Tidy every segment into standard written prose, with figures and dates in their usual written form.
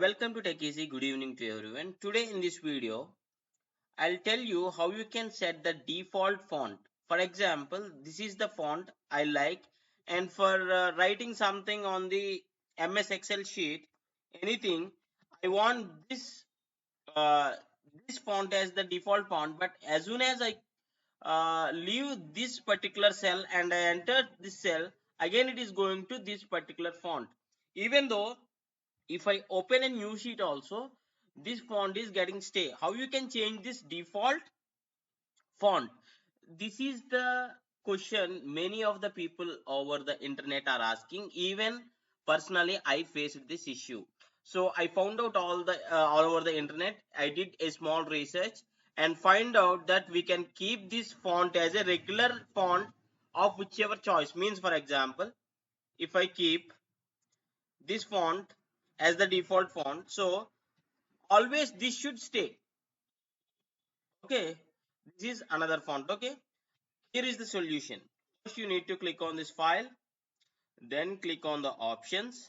Welcome to Tech Easy. Good evening to everyone. Today in this video, I'll tell you how you can set the default font. For example, this is the font I like, and for writing something on the MS Excel sheet, anything, I want uh, this font as the default font. But as soon as I leave this particular cell and I enter this cell, again it is going to this particular font. Even though if I open a new sheet also, this font is getting stay. How you can change this default font? This is the question many of the people over the internet are asking. Even personally I faced this issue, so I found out all over the internet. I did a small research and find out that we can keep this font as a regular font of whichever choice. Means, for example, if I keep this font as the default font, so always this should stay. Okay, this is another font. Okay, here is the solution. First you need to click on this file, then click on the options.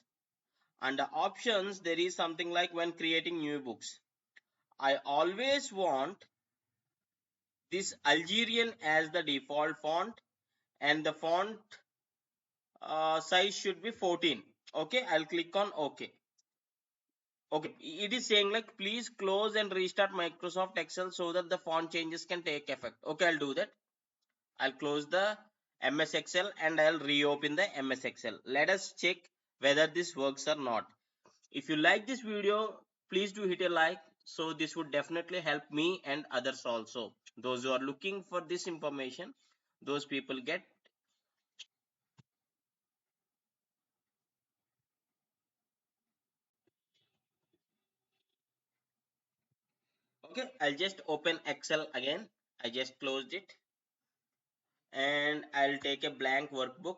Under options there is something like when creating new books, I always want this Algerian as the default font, and the font size should be 14. Okay, I'll click on OK. Okay, it is saying like please close and restart Microsoft Excel so that the font changes can take effect. Okay, I'll do that. I'll close the MS Excel and I'll reopen the MS Excel. Let us check whether this works or not. If you like this video, please do hit a like. So this would definitely help me and others also. Those who are looking for this information, those people get. Okay, I'll just open Excel again. I just closed it and I'll take a blank workbook.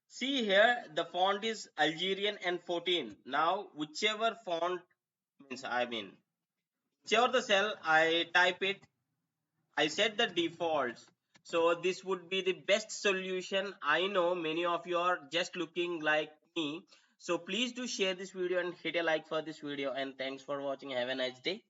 See here, the font is Algerian and 14. Now, whichever font means, whichever the cell I type it, I set the defaults. So this would be the best solution. I know many of you are just looking like me. So please do share this video and hit a like for this video. And thanks for watching. Have a nice day.